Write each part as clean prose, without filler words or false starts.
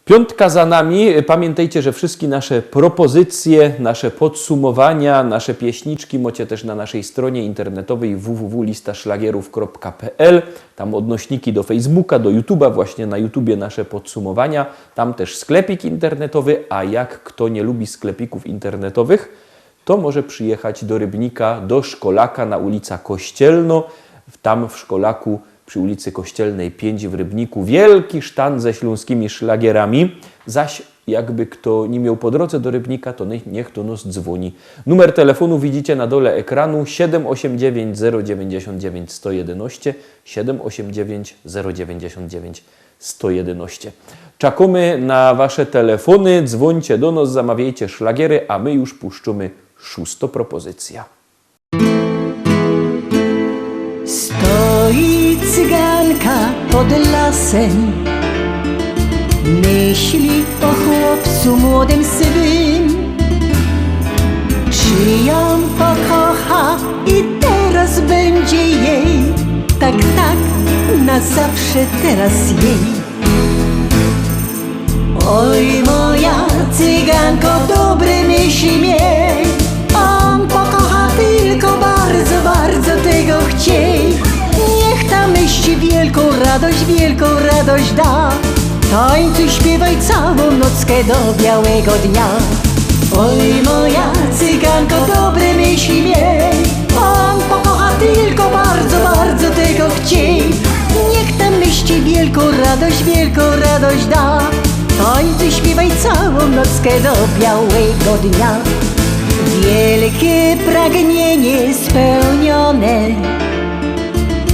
Piątka za nami. Pamiętajcie, że wszystkie nasze propozycje, nasze podsumowania, nasze pieśniczki macie też na naszej stronie internetowej www.listaszlagierów.pl. Tam odnośniki do Facebooka, do YouTube'a, właśnie na YouTubie nasze podsumowania. Tam też sklepik internetowy, a jak kto nie lubi sklepików internetowych, to może przyjechać do Rybnika, do Szkolaka na ulica Kościelno. Tam w Szkolaku przy ulicy Kościelnej 5 w Rybniku wielki sztand ze śląskimi szlagierami. Zaś jakby kto nie miał po drodze do Rybnika, to niech do nas dzwoni. Numer telefonu widzicie na dole ekranu 789 099 111 789 099 111. Czekamy na wasze telefony, dzwońcie do nas, zamawiajcie szlagiery, a my już puszczymy szóstą propozycję. Stoi cyganka pod lasem, myśli o chłopcu młodym sywym. Czy ją pokocha i teraz będzie jej, tak, na zawsze teraz jej. Oj moja cyganko, dobre myśli miej, on pokocha tylko bardzo, bardzo tego chciej. Niech ta myśl wielką radość da. Tańcuj, śpiewaj całą nockę do białego dnia. Oj moja cyganko, dobre myśli miej, on pokocha tylko bardzo, bardzo tego chciej. Niech ta myśl wielką radość da. Tańcuj, śpiewaj całą nockę do białego dnia. Wielkie pragnienie spełnione,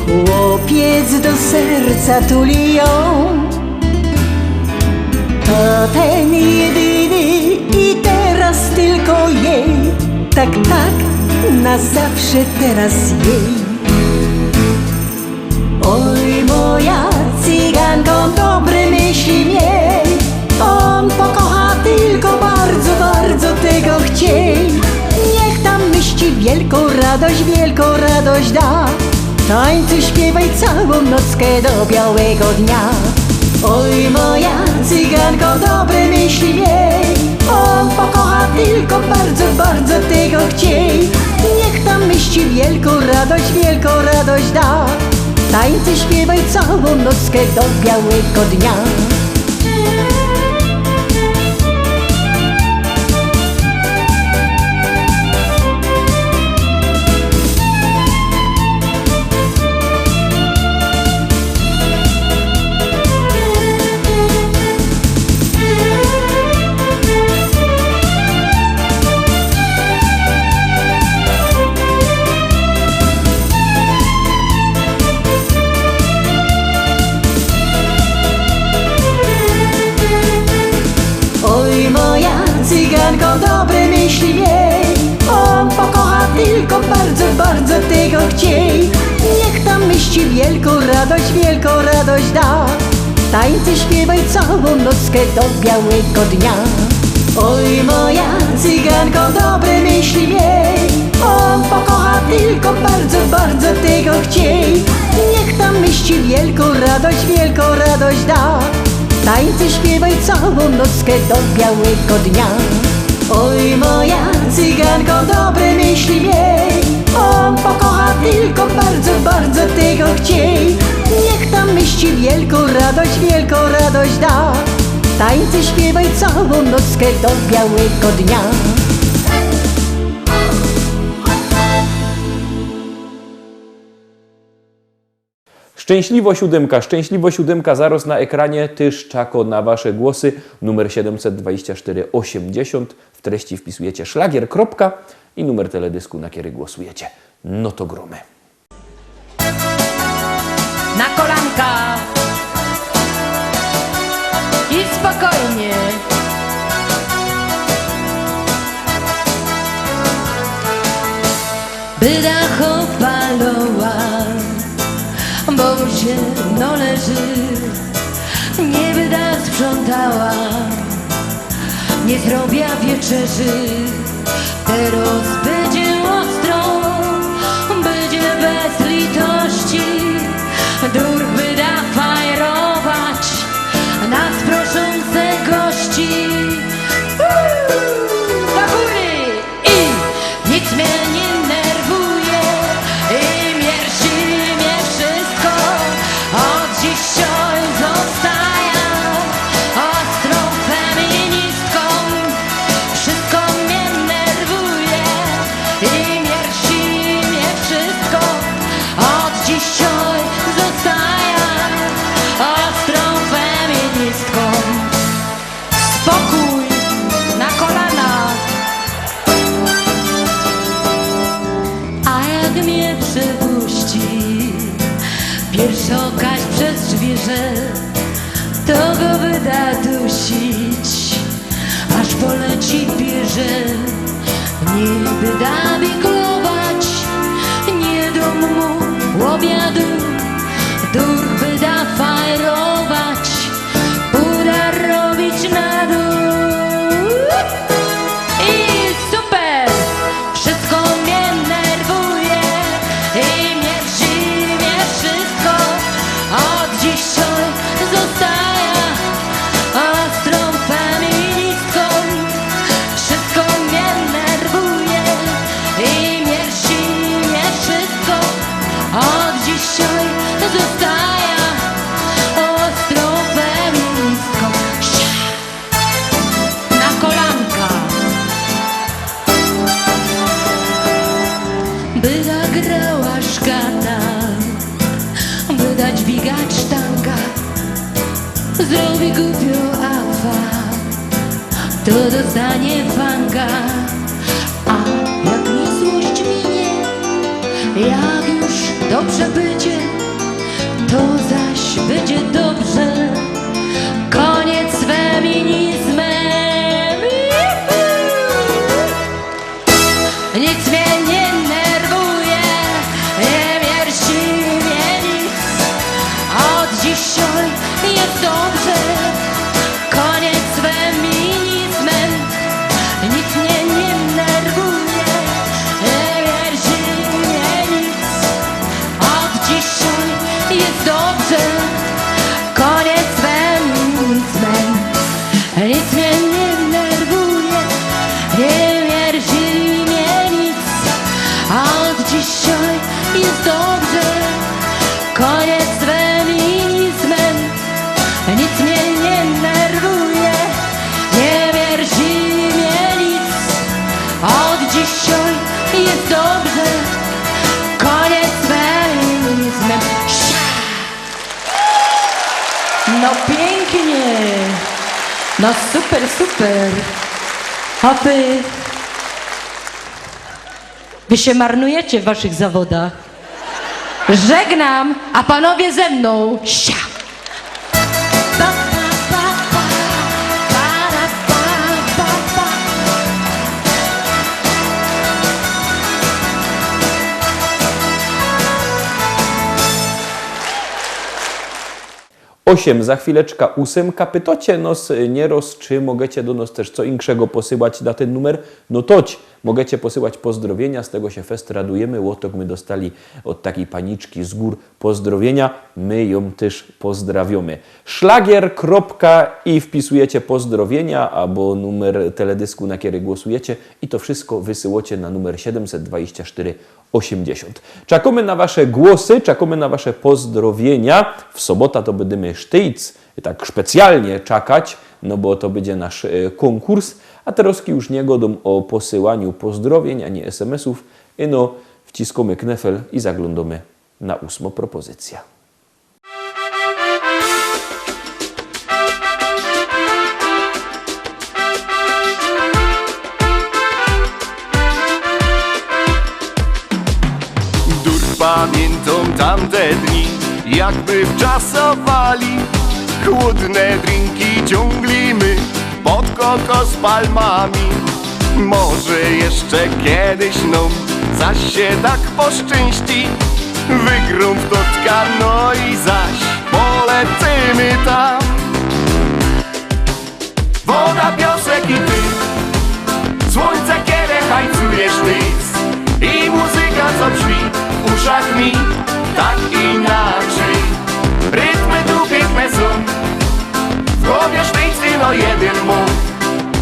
chłopiec do serca tuli ją. To ten jedyny i teraz tylko jej, tak, na zawsze teraz jej. Oj moja cyganko, dobre myśli miej, on pokocha tylko bardzo, bardzo tego chciej. Niech tam myśli wielką radość da. Tańcuj, śpiewaj całą nockę do białego dnia. Oj moja cyganko, dobre myśli miej, on pokocha tylko bardzo, bardzo tego chciej. Niech tam myśli wielką radość da. Tańcuj, śpiewaj całą nockę do białego dnia. Cyganko, dobre myśli miej, on pokocha tylko bardzo, bardzo tego chciej. Niech tam myśli wielką radość da. Tańcuj, śpiewaj całą nockę do białego dnia. Oj moja cyganko, dobre myśli miej, on pokocha tylko bardzo, bardzo tego chciej. Niech tam myśli wielką radość da. Tańcuj, śpiewaj całą nockę do białego dnia. Oj moja cyganko, dobre myśli miej, on pokocha tylko bardzo, bardzo tego chciej. Niech tam myśli wielką radość da. Tańcuj, śpiewaj całą nockę do białego dnia. Szczęśliwo siódemka zaraz na ekranie, tyż czako na wasze głosy, numer 724 80, w treści wpisujecie szlagier, i numer teledysku, na który głosujecie. No to gromy. Na kolanka i spokojnie. Byda chopaloła, bo się no leży, nie byda sprzątała, nie zrobiła wieczerzy. Teraz będzie ostro, będzie bez litości, duch byda fajrować nas proszącego. durch wyda fajrować, uda robić na dół. I super! Wszystko mnie nerwuje i mnie wszystko. Od dzisiaj zostaję ostrą feministką. Wszystko mnie nerwuje i mnie wszystko. Od dzisiaj zostaję ostrą feministką. Na kolanka. By zagrała szkata, by dać bigać sztanga, zrobi głupio afa, to dostanie fanga. A jak mi złość minie, jak już dobrze będzie, to zaś będzie dobrze. Koniec z feminizmem. Nic mnie nie nerwuje, nie wierci mnie nic. Od dzisiaj jest dobrze. Koniec z feminizmem. Nic mnie nie nerwuje, nie wierci mnie nic. Od dzisiaj jest dobrze. Koniec z feminizmem. Nic mnie nie nerwuje, nie wierci mnie nic. Od dzisiaj jest dobrze. Koniec z feminizmem. Nic mnie nie nerwuje, nie wierci mnie nic. Od dzisiaj jest dobrze. Koniec z feminizmem. No pięknie. No super, super. A wy się marnujecie w waszych zawodach. Żegnam, a panowie ze mną. Sia! Pa, pa, pa, pa, para, pa, pa, pa. 8, za chwileczka 8. Pytacie nos nieraz, czy możecie do nas też co innego posyłać na ten numer? No toć, możecie posyłać pozdrowienia, z tego się fest radujemy. Łotok my dostali od takiej paniczki z gór pozdrowienia, my ją też pozdrawiamy. Szlagier. I wpisujecie pozdrowienia albo numer teledysku, na który głosujecie i to wszystko wysyłacie na numer 724 80. Czekamy na wasze głosy, czekamy na wasze pozdrowienia. W sobota to będziemy sztyjc, tak specjalnie czekać, no bo to będzie nasz konkurs, a teraz już nie godą o posyłaniu pozdrowień, ani SMS-ów. I no, wciskamy knefel i zaglądamy na 8. propozycja. Pamiętam tamte dni, jakby wczasowali. Chłodne drinki ciąglimy pod kokos palmami. Może jeszcze kiedyś nam zaś się tak poszczęści. Wygrą w totka, no i zaś polecimy tam. Woda, piosek i ty, słońce, kiedy hajcujesz nic. I muzyka, co brzmi w uszach mi tak inaczej. Rytmy tu piękne są, w głowie sztyjcy no jeden mój.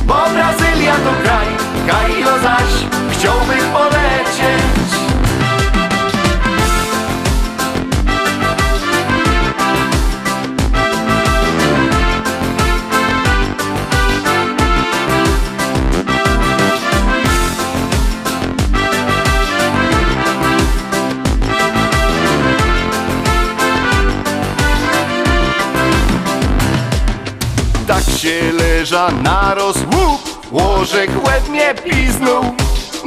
Bo Brazylia to kraj, Kajo zaś chciałbym polecieć. Tak się leża naroz łuk, łożek łeb mnie piznął.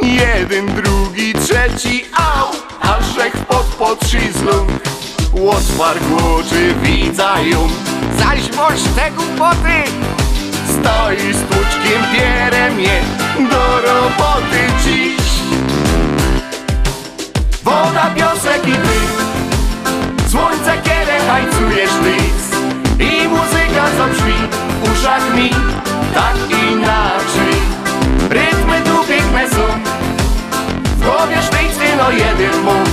Jeden, drugi, trzeci, au, aż pod potrzyzlą. Łotwar głoczy widzają, zaś moś te głupoty. Stoi z tłuczkiem pierem je do roboty dziś. Woda, piosek i ty, słońce, kiedy hajcujesz nic i muzyka co brzmi w uszach mi tak inaczej. Rytmy tu piękne są, w głowie sztyc no jeden mów,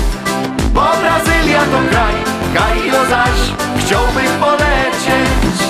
bo Brazylia to kraj, Kairo zaś chciałbym polecieć.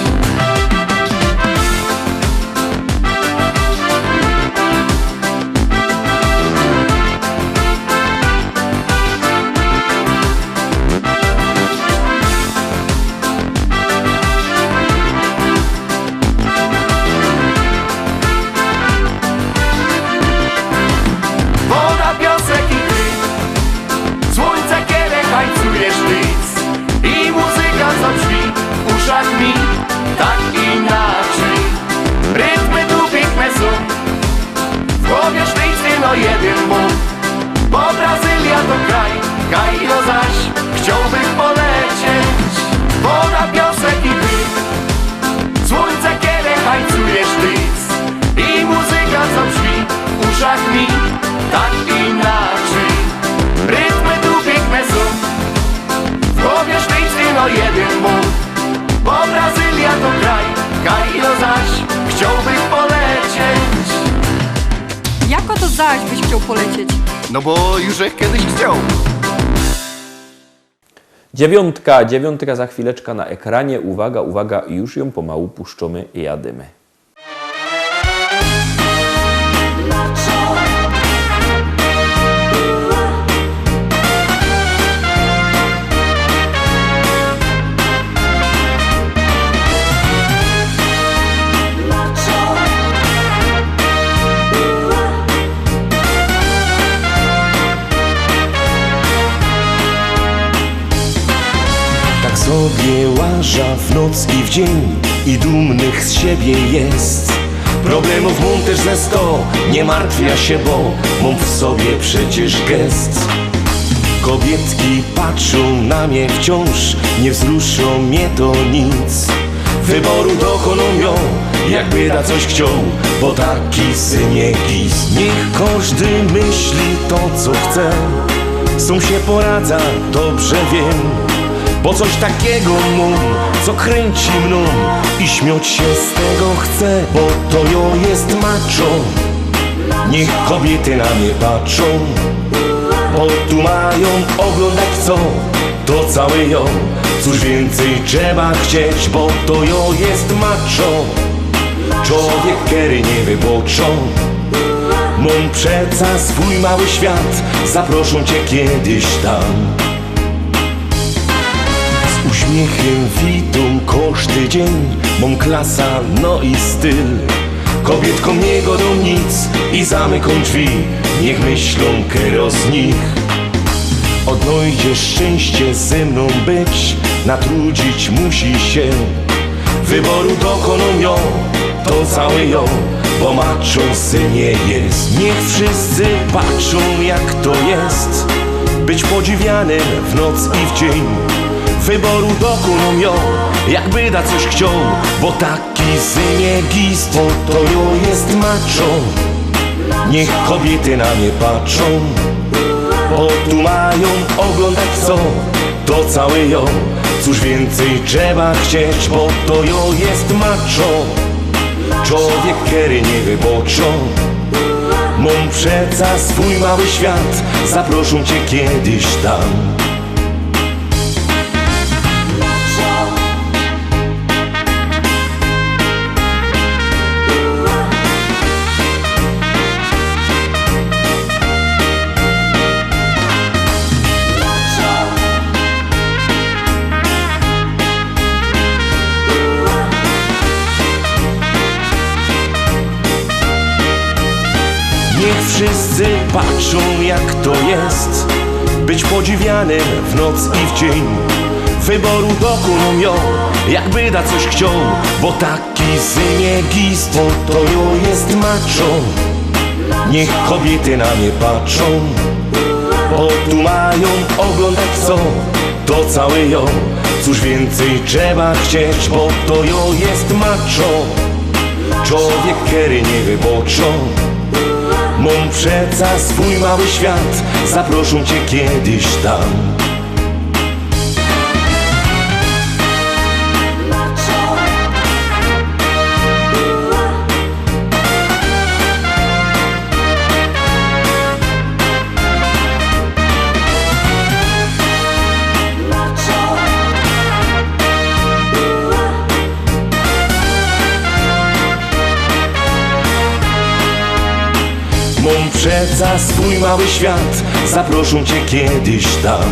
Hajcujesz nic i muzyka co brzmi w uszach mi tak inaczej. Rytmy tu piękne są, w głowie sztyc no jeden mów, bo Brazylia to kraj, Kairo zaś chciałbym polecieć. Woda, piosek i ty, słońce kiedy hajcujesz nic i muzyka co brzmi w uszach mi tak inaczej. Rytmy tu piękne są, w głowie sztyc no jeden mów, bo Brazylia to kraj, Kairo zaś chciałbym polecieć. Jako to zaś byś chciał polecieć? No bo już kiedyś chciał. Dziewiątka za chwileczkę na ekranie. Uwaga, uwaga, już ją pomału puszczamy i jadymy. Sobie łaża w noc i w dzień i dumnych z siebie jest. Problemów mam też ze 100, nie martwia się, bo mam w sobie przecież gest. Kobietki patrzą na mnie wciąż, nie wzruszą mnie to nic. Wyboru dokonują, jakby da coś chciał, bo taki synie gis. Niech każdy myśli to co chce, z się poradza, dobrze wiem. Bo coś takiego mam, co kręci mną i śmiać się z tego chcę, bo to jo jest macho. Niech kobiety na mnie patrzą, bo tu mają oglądać co, to całe jo. Cóż więcej trzeba chcieć, bo to jo jest macho. Człowiek kery nie wyboczą. Mam przeca swój mały świat, zaproszą cię kiedyś tam. Uśmiechem witam każdy dzień, mam klasa, no i styl. Kobietkom nie godą nic i zamykam drzwi, niech myślą kero z nich. Odnajdziesz szczęście ze mną być, natrudzić musi się. Wyboru dokonują, to całe ją, bo maczą synie jest. Niech wszyscy patrzą jak to jest, być podziwianym w noc i w dzień. Wyboru dokonują, jakby da coś chciał, bo taki synie gist, bo to jo jest macho. Niech kobiety na mnie patrzą, bo tu mają oglądać co, to całe jo. Cóż więcej trzeba chcieć, bo to jo jest macho. Człowiek kery nie wyboczą. Mam przeca swój mały świat, zaproszą cię kiedyś tam. Niech wszyscy patrzą jak to jest, być podziwianym w noc i w dzień. Wyboru dokonują, jakby da coś chciał, bo taki synie gist, bo to jo jest macho. Niech kobiety na mnie patrzą, bo tu mają oglądać co, to całe jo. Cóż więcej trzeba chcieć, bo to jo jest macho. Człowiek kery nie wyboczą. Mam przeca swój mały świat, zaproszą cię kiedyś tam. Mam przeca swój mały świat, zaproszą cię kiedyś tam.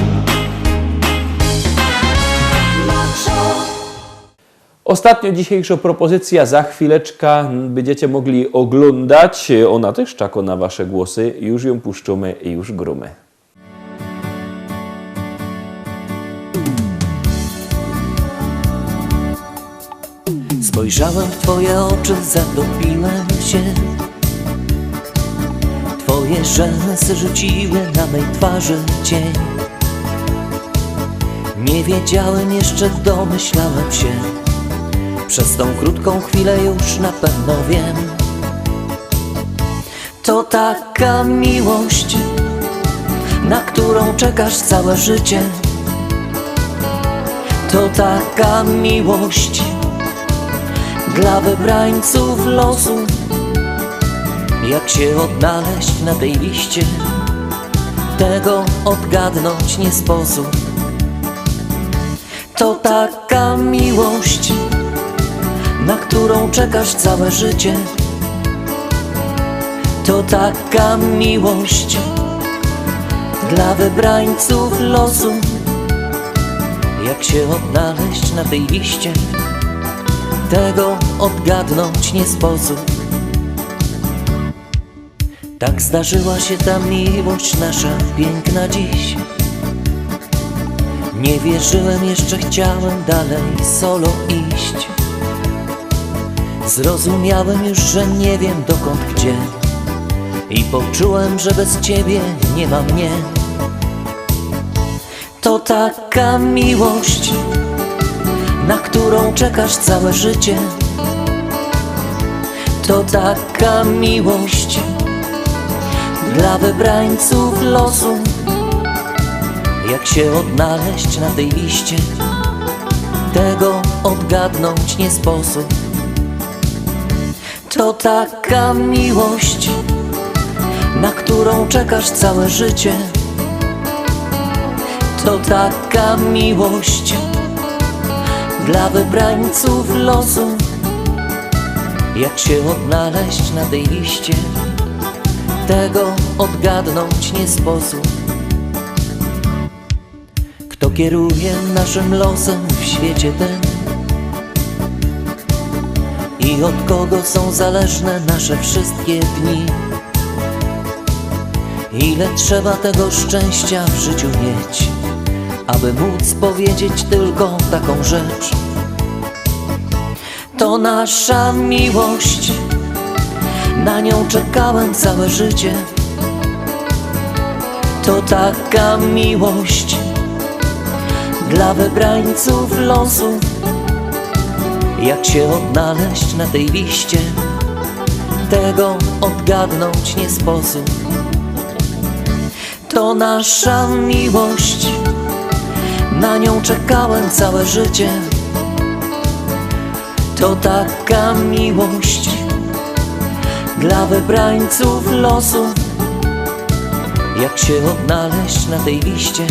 Ostatnio dzisiejsza propozycja, za chwileczkę będziecie mogli oglądać. Ona też czeka na wasze głosy. Już ją puszczamy i już grumy. Spojrzałem w twoje oczy, zatopiłem się. Twoje rzęsy rzuciły na mej twarzy cień. Nie wiedziałem jeszcze, domyślałem się. Przez tą krótką chwilę już na pewno wiem. To taka miłość, na którą czekasz całe życie. To taka miłość dla wybrańców losu. Jak się odnaleźć na tej liście, tego odgadnąć nie sposób. To taka miłość, na którą czekasz całe życie. To taka miłość dla wybrańców losu. Jak się odnaleźć na tej liście, tego odgadnąć nie sposób. Tak zdarzyła się ta miłość nasza piękna dziś. Nie wierzyłem jeszcze, chciałem dalej solo iść. Zrozumiałem już, że nie wiem dokąd, gdzie. I poczułem, że bez ciebie nie ma mnie. To taka miłość, na którą czekasz całe życie. To taka miłość dla wybrańców losu. Jak się odnaleźć na tej liście, tego odgadnąć nie sposób. To taka miłość, na którą czekasz całe życie. To taka miłość dla wybrańców losu. Jak się odnaleźć na tej liście, tego odgadnąć nie sposób. Kto kieruje naszym losem w świecie tym? I od kogo są zależne nasze wszystkie dni? Ile trzeba tego szczęścia w życiu mieć, aby móc powiedzieć tylko taką rzecz? To nasza miłość, na nią czekałem całe życie. To taka miłość dla wybrańców losu. Jak się odnaleźć na tej liście, tego odgadnąć nie sposób. To nasza miłość, na nią czekałem całe życie. To taka miłość dla wybrańców losu. Jak się odnaleźć na tej liście,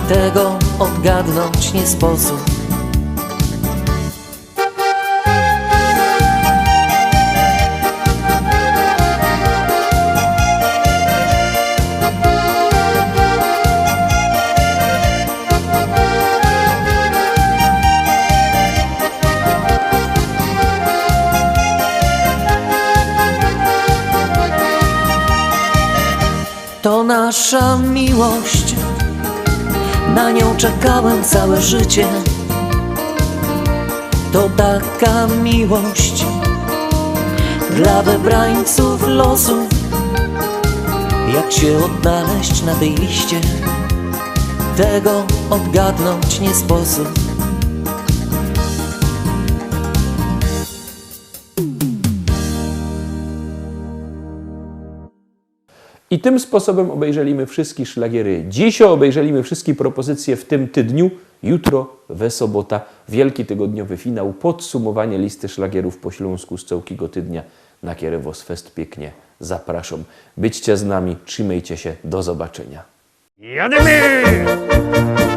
tego odgadnąć nie sposób. To nasza miłość, na nią czekałem całe życie. To taka miłość dla wybrańców losu. Jak się odnaleźć na tej liście, tego odgadnąć nie sposób. I tym sposobem obejrzeliśmy wszystkie szlagiery. Dzisiaj obejrzeliśmy wszystkie propozycje w tym tydniu. Jutro, we sobota, wielki tygodniowy finał, podsumowanie listy szlagierów po śląsku z całego tydnia. Na kierę was fest pięknie zapraszam. Byćcie z nami, trzymajcie się, do zobaczenia. Jademy!